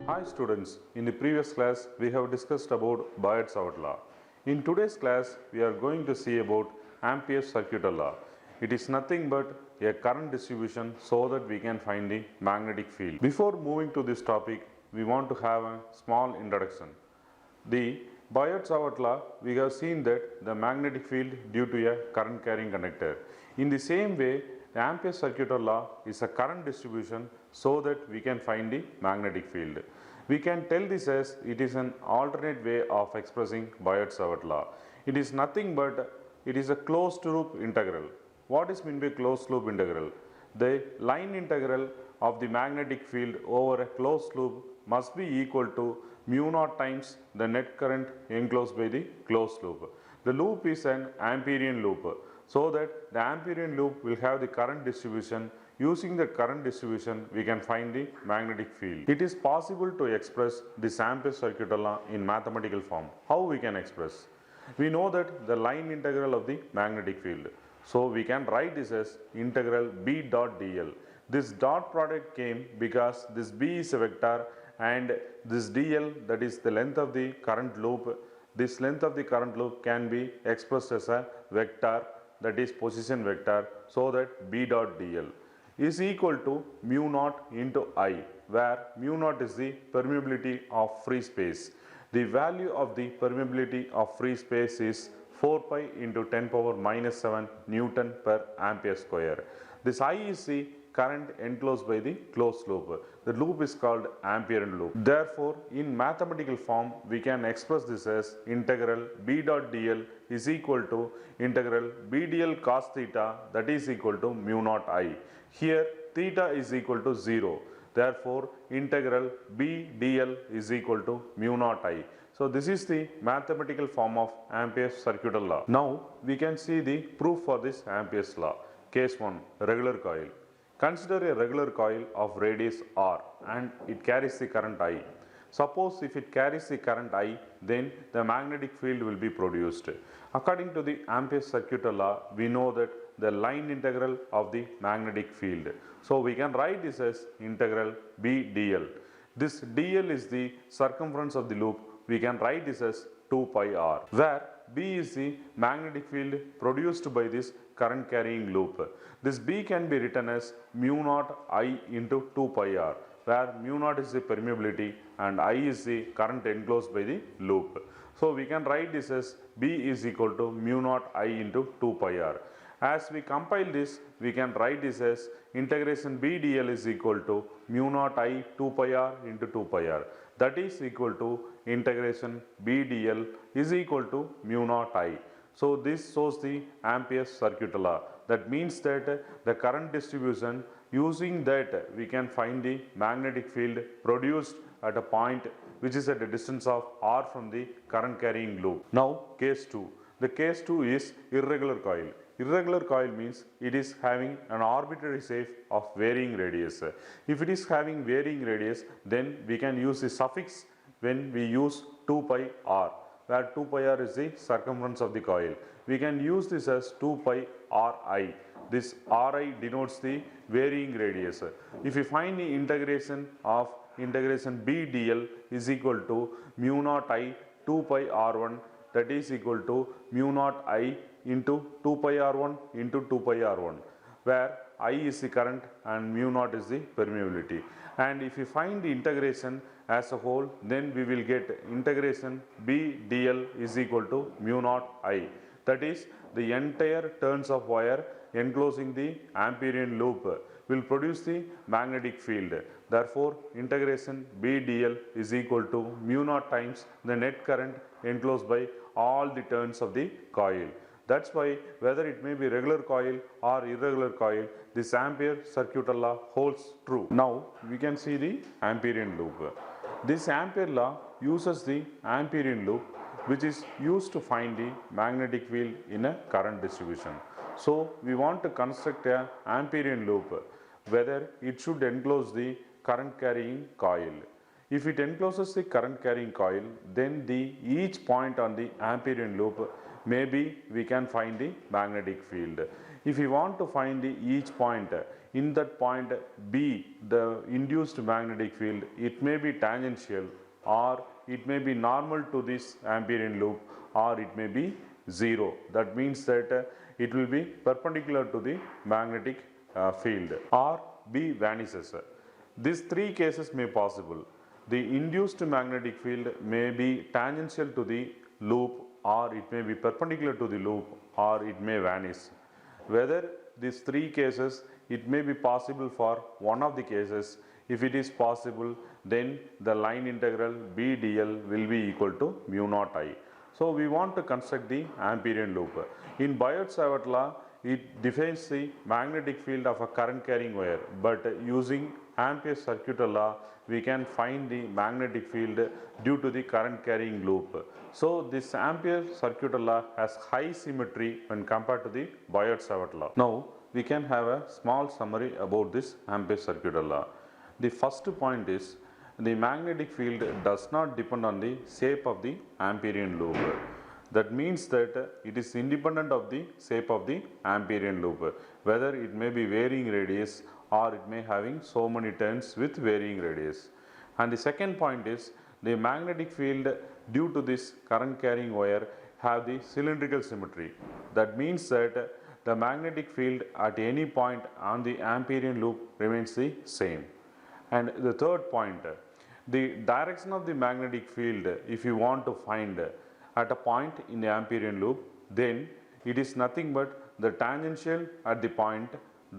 Hi students, in the previous class we have discussed about Biot-Savart law. In today's class we are going to see about Ampere's circuital law. It is nothing but a current distribution so that we can find the magnetic field. Before moving to this topic, we want to have a small introduction. The Biot-Savart law, we have seen that the magnetic field due to a current carrying conductor. In the same way, the Ampere's circuital law is a current distribution so that we can find the magnetic field. We can tell this as it is an alternate way of expressing Biot-Savart law. It is nothing but it is a closed loop integral. What is meant by closed loop integral? The line integral of the magnetic field over a closed loop must be equal to mu naught times the net current enclosed by the closed loop. The loop is an Amperian loop, so that the Amperian loop will have the current distribution. Using the current distribution, we can find the magnetic field. It is possible to express this Ampere's circuital law in mathematical form. How we can express? We know that the line integral of the magnetic field. So we can write this as integral B dot dl. This dot product came because this B is a vector and this dl, that is the length of the current loop, this length of the current loop can be expressed as a vector, that is position vector, so that B dot dl is equal to mu naught into I, where mu naught is the permeability of free space. The value of the permeability of free space is 4 pi into 10 power minus 7 Newton per ampere square. This I is the current enclosed by the closed loop. The loop is called Amperian loop. Therefore, in mathematical form, we can express this as integral B dot dl is equal to integral B dl cos theta, that is equal to mu naught I. Here theta is equal to 0. Therefore, integral B dl is equal to mu naught I. So this is the mathematical form of Ampere's circuital law. Now we can see the proof for this Ampere's law. Case 1, regular coil. Consider a regular coil of radius r and it carries the current I. Suppose if it carries the current I, then the magnetic field will be produced. According to the Ampere's circuital law, we know that the line integral of the magnetic field. So we can write this as integral B dl. This dl is the circumference of the loop. We can write this as 2 pi r, where B is the magnetic field produced by this current carrying loop. This B can be written as mu naught I into 2 pi r, where mu naught is the permeability and I is the current enclosed by the loop. So we can write this as B is equal to mu naught I into 2 pi r. As we compile this, we can write this as integration B dl is equal to mu naught I 2 pi r into 2 pi r. That is equal to integration B dl is equal to mu naught I. So this shows the Ampere's circuital law. That means that the current distribution, using that we can find the magnetic field produced at a point which is at a distance of r from the current carrying loop. Now case 2. The case 2 is irregular coil. Irregular coil means it is having an arbitrary shape of varying radius. If it is having varying radius, then we can use the suffix when we use 2 pi r, where 2 pi r is the circumference of the coil. We can use this as 2 pi ri. This ri denotes the varying radius. If we find the integration of integration B dl is equal to mu naught I 2 pi r1, that is equal to mu naught I into 2 pi r1 into 2 pi r1, where I is the current and mu naught is the permeability. And if we find the integration as a whole, then we will get integration B dl is equal to mu naught I. That is, the entire turns of wire enclosing the Amperian loop will produce the magnetic field. Therefore, integration B dl is equal to mu naught times the net current enclosed by all the turns of the coil. That's why whether it may be regular coil or irregular coil, this Ampere's circuital law holds true. Now we can see the Amperian loop. This Ampere law uses the Amperian loop, which is used to find the magnetic field in a current distribution. So we want to construct a Amperian loop, whether it should enclose the current carrying coil. If it encloses the current carrying coil, then each point on the Amperian loop maybe we can find the magnetic field. If we want to find each point, in that point B, the induced magnetic field, it may be tangential, or it may be normal to this Amperian loop, or it may be zero. That means that it will be perpendicular to the magnetic field, or B vanishes. These three cases may possible. The induced magnetic field may be tangential to the loop, or it may be perpendicular to the loop, or it may vanish. Whether these three cases, it may be possible for one of the cases. If it is possible, then the line integral B dl will be equal to mu naught I. So we want to construct the Amperian loop. In Biot-Savart law, it defines the magnetic field of a current carrying wire, but using Ampere's circuital law, we can find the magnetic field due to the current carrying loop. So this Ampere's circuital law has high symmetry when compared to the Biot-Savart law. Now we can have a small summary about this Ampere's circuital law. The first point is the magnetic field does not depend on the shape of the Amperian loop. That means that it is independent of the shape of the Amperian loop, whether it may be varying radius or it may having so many turns with varying radius. And the second point is the magnetic field due to this current carrying wire have the cylindrical symmetry. That means that the magnetic field at any point on the Amperian loop remains the same. And the third point, the direction of the magnetic field, if you want to find at a point in the Amperian loop, then it is nothing but the tangential at the point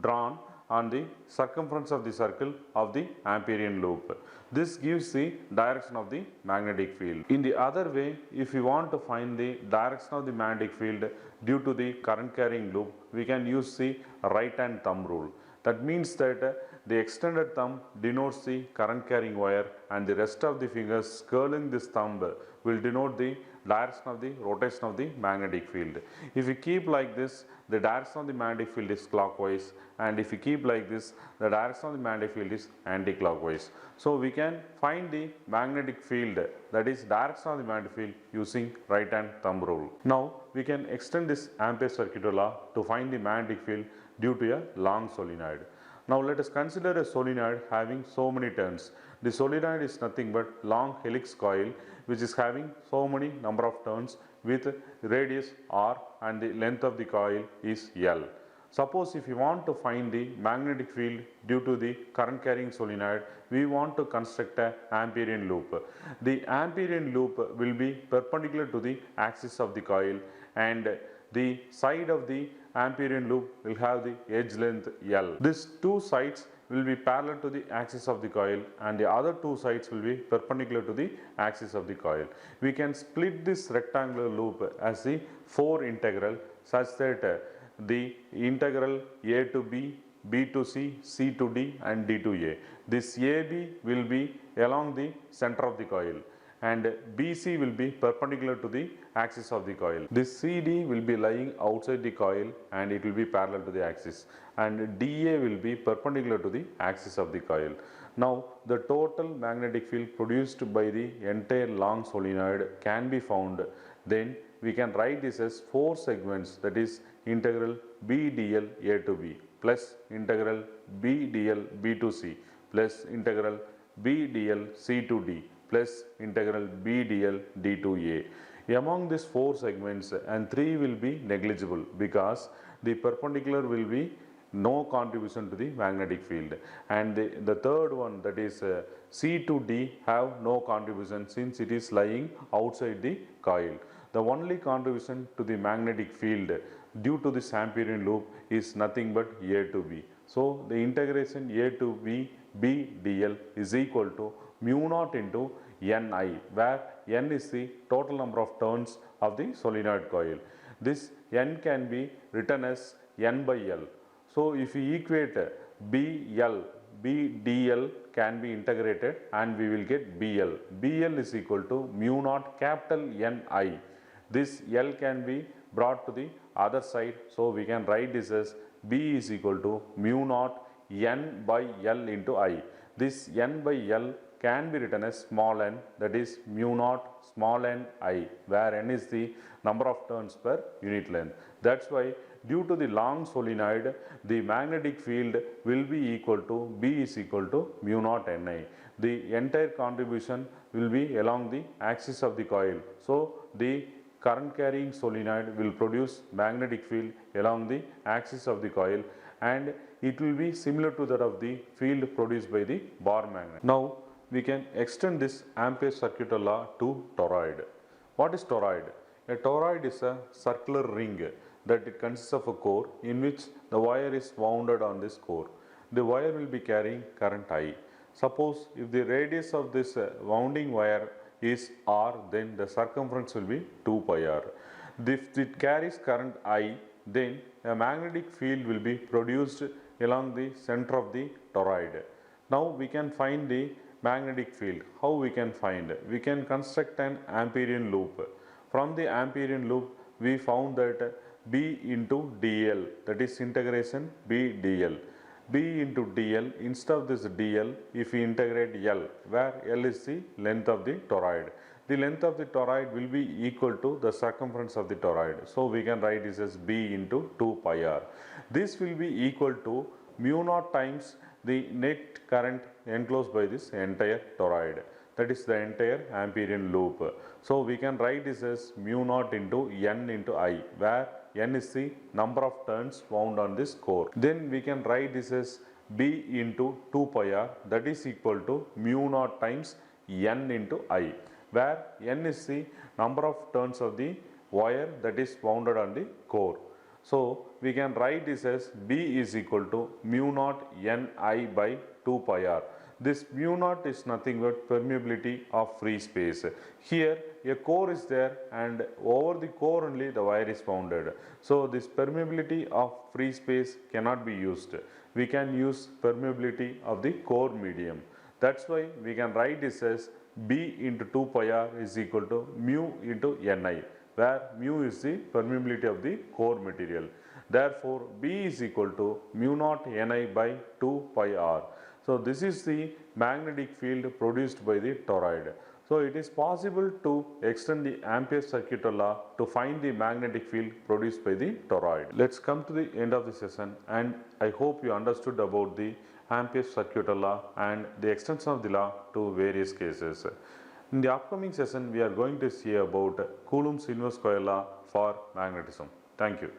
drawn on the circumference of the circle of the Amperian loop. This gives the direction of the magnetic field. In the other way, if we want to find the direction of the magnetic field due to the current carrying loop, we can use the right hand thumb rule. That means that the extended thumb denotes the current carrying wire, and the rest of the fingers curling this thumb will denote the direction of the rotation of the magnetic field. If we keep like this, the direction of the magnetic field is clockwise, and if we keep like this, the direction of the magnetic field is anti-clockwise. So we can find the magnetic field, that is direction of the magnetic field, using right hand thumb rule. Now we can extend this Ampere's circuital law to find the magnetic field due to a long solenoid. Now let us consider a solenoid having so many turns. The solenoid is nothing but long helix coil which is having so many number of turns with radius r, and the length of the coil is L. Suppose if you want to find the magnetic field due to the current carrying solenoid, we want to construct an Amperian loop. The Amperian loop will be perpendicular to the axis of the coil, and the side of the Amperian loop will have the edge length L. These two sides will be parallel to the axis of the coil, and the other two sides will be perpendicular to the axis of the coil. We can split this rectangular loop as the 4 integral such that the integral a to b, b to c, c to d and d to a. This AB will be along the center of the coil, and BC will be perpendicular to the axis of the coil. This CD will be lying outside the coil and it will be parallel to the axis, and DA will be perpendicular to the axis of the coil. Now the total magnetic field produced by the entire long solenoid can be found. Then we can write this as 4 segments, that is integral B dl A to B plus integral B dl B to C plus integral B dl C to D plus integral B dl D to A. Among these 4 segments, and 3 will be negligible because the perpendicular will be no contribution to the magnetic field, and the third one, that is C to D, have no contribution since it is lying outside the coil. The only contribution to the magnetic field due to this Amperian loop is nothing but A to B. So the integration A to B, B dl is equal to mu naught into Ni, where N is the total number of turns of the solenoid coil. This N can be written as N by L. So if we equate BL, B dl can be integrated and we will get BL. BL is equal to mu naught capital Ni. This L can be brought to the other side, so we can write this as B is equal to mu naught N by L into I. This N by L can be written as small n, that is mu naught small n I, where n is the number of turns per unit length. That's why due to the long solenoid, the magnetic field will be equal to B is equal to mu naught Ni. The entire contribution will be along the axis of the coil. So the current carrying solenoid will produce magnetic field along the axis of the coil, and it will be similar to that of the field produced by the bar magnet. Now we can extend this Ampere's circular law to toroid. What is toroid? A toroid is a circular ring that it consists of a core in which the wire is wounded on this core. The wire will be carrying current I. Suppose if the radius of this wounding wire is R, then the circumference will be 2 pi r. If it carries current I, then a magnetic field will be produced along the center of the toroid. Now we can find the magnetic field. How we can find? We can construct an Amperian loop. From the Amperian loop, we found that B into dl, that is integration B dl. B into dl, instead of this dl, if we integrate L, where L is the length of the toroid. The length of the toroid will be equal to the circumference of the toroid. So we can write this as B into 2 pi r. This will be equal to mu naught times the net current enclosed by this entire toroid. That is the entire Amperian loop. So we can write this as mu naught into N into I, where N is the number of turns wound on this core. Then we can write this as B into 2 pi r, that is equal to mu naught times N into I, where N is the number of turns of the wire that is wounded on the core. So we can write this as B is equal to mu naught Ni by 2 pi r. This mu naught is nothing but permeability of free space. Here a core is there, and over the core only the wire is wounded. So this permeability of free space cannot be used. We can use permeability of the core medium. That's why we can write this as B into 2 pi r is equal to mu into Ni, where mu is the permeability of the core material. Therefore B is equal to mu naught Ni by 2 pi r. So this is the magnetic field produced by the toroid. So it is possible to extend the Ampere's circular law to find the magnetic field produced by the toroid. Let's come to the end of the session, and I hope you understood about the Ampere's circular law and the extension of the law to various cases. In the upcoming session, we are going to see about Coulomb's inverse square law for magnetism. Thank you.